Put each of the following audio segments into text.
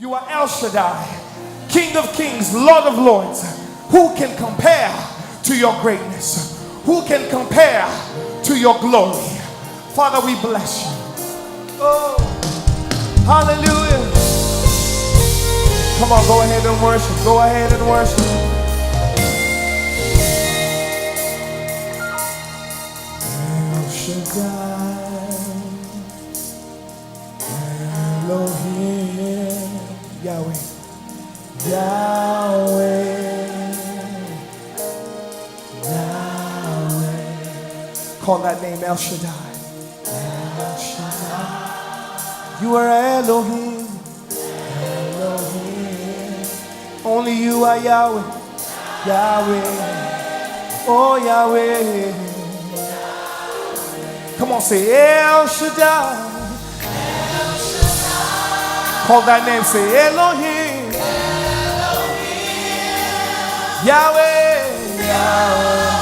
You are El Shaddai, King of kings, Lord of lords. Who can compare to your greatness? Who can compare to your glory? Father, we bless you. Oh, hallelujah. Come on, go ahead and worship. Go ahead and worship. El Shaddai, Elohim, Yahweh, Yahweh, Yahweh. Call that name El Shaddai. El Shaddai. You are Elohim, Elohim. Only you are Yahweh, Yahweh. Oh, Yahweh. Come on, say El Shaddai. El Shaddai. Call that name, say Elohim. Elohim. Yahweh. Yahweh.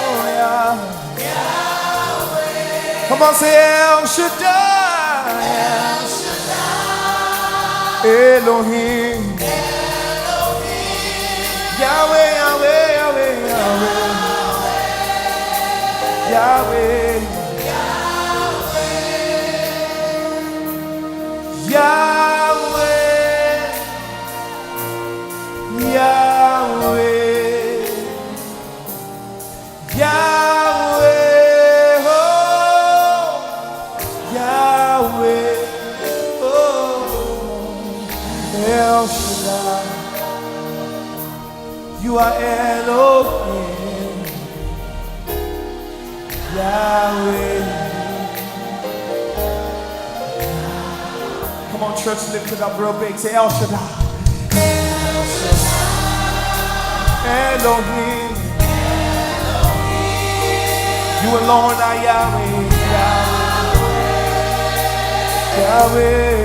Oh, Yahweh. Yahweh. Come on, say El Shaddai. El Shaddai. Elohim. Elohim. Yahweh, Yahweh, Yahweh, Yahweh. Yahweh, Yahweh, Yahweh, Yahweh, Yahweh, oh, Yahweh, oh, El Shaddai. You are Elohim. Yahweh. Come on, church, lift it up real big. Say El Shaddai. El Shaddai. Elohim. Elohim. You alone are Yahweh. Yahweh. Yahweh.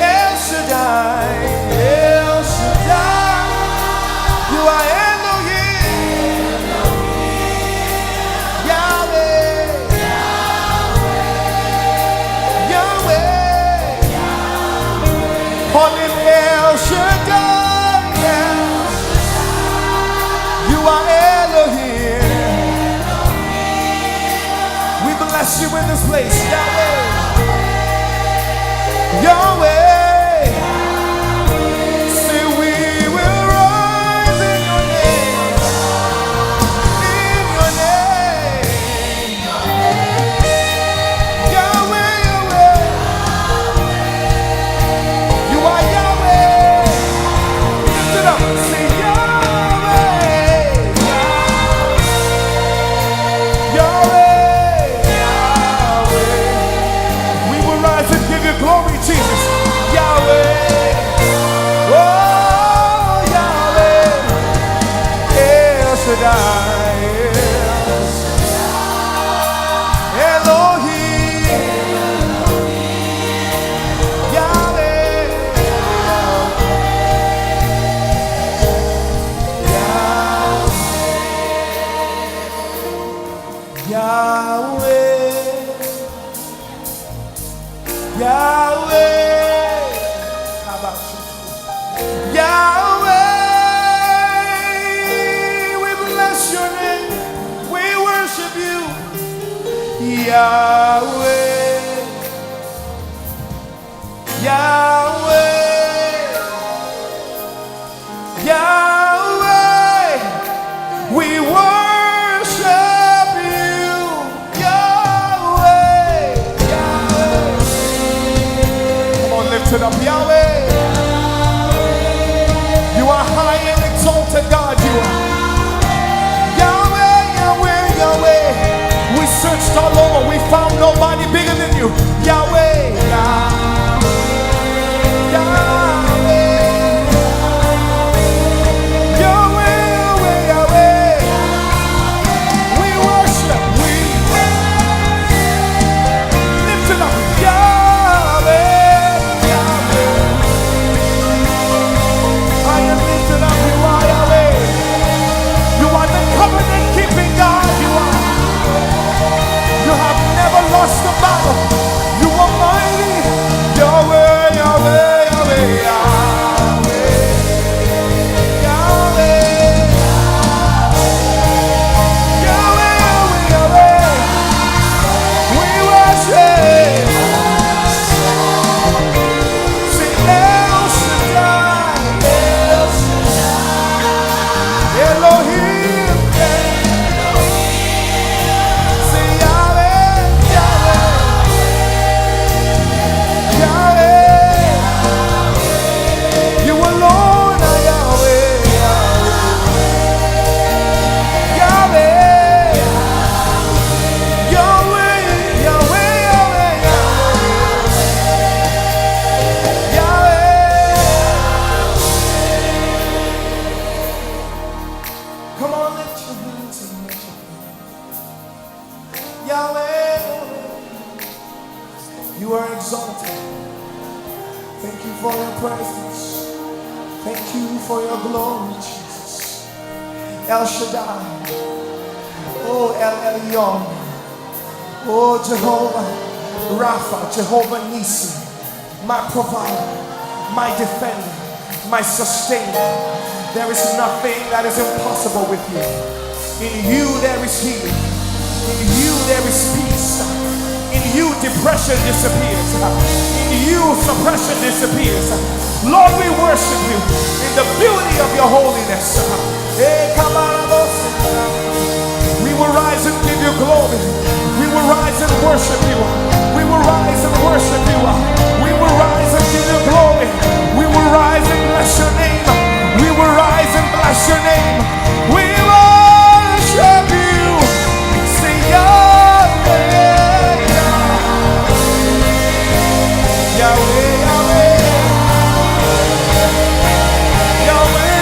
El Shaddai. El Shaddai. You are Elohim. Call him El Shaddai. You are Elohim. We bless you in this place, Yahweh. Yahweh. Say we will rise in your name. In your name. Yahweh, Yahweh. You are Yahweh. Lift it up. Say Yahweh. Yahweh. Yahweh. We will rise and give you glory, Jesus. Yahweh. Oh, Yahweh. El Shaddai. Elohim. Yahweh. Yahweh, Yahweh, how about you? Yahweh, we bless your name, we worship you. Yahweh, Yahweh, Yahweh, we worship you. Yahweh, Yahweh. Come on, lift it up, Yahweh. You are high and exalted, God. You are Yahweh, Yahweh, Yahweh. We searched all over, we found nobody bigger than you. Yahweh, Yahweh, Yahweh, Yahweh, Yahweh, Yahweh. We worship, we lift it up. Yahweh, Yahweh. are exalted. Thank you for your presence. Thank you for your glory, Jesus. El Shaddai. Oh, El Elyon. Oh, Jehovah Rapha, Jehovah Nisi, my provider, my defender, my sustainer. There is nothing that is impossible with you. In you there is healing. In you there is peace. In you depression disappears. In you suppression disappears. Lord, we worship you in the beauty of your holiness. We will rise and give you glory. We will rise and worship you. We will rise and worship you. We will rise and give you glory. We will rise and bless your name. We will rise and bless your name. We worship you. Say Yahweh, Yahweh, Yahweh, Yahweh, Yahweh.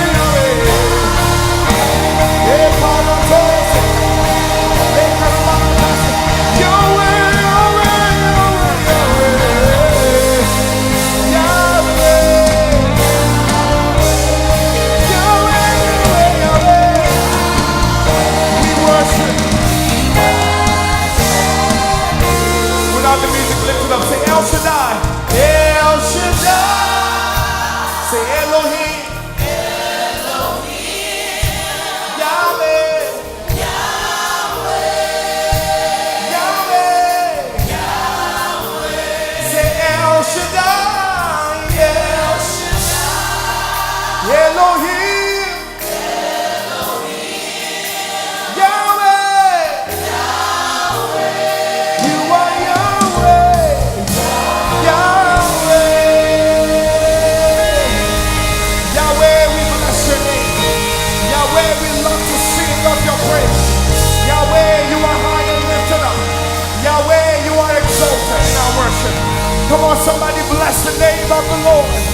The music lifted up, say El Shaddai, El Shaddai, say Elohim, Elohim, Yahweh, Yahweh, Yahweh, Yahweh, say El Shaddai, El Shaddai, Elohim, Elohim, Yahweh, Yahweh, you are your praise. Yahweh, you are high and lifted up. Yahweh, you are exalted in our worship. Come on, somebody bless the name of the Lord.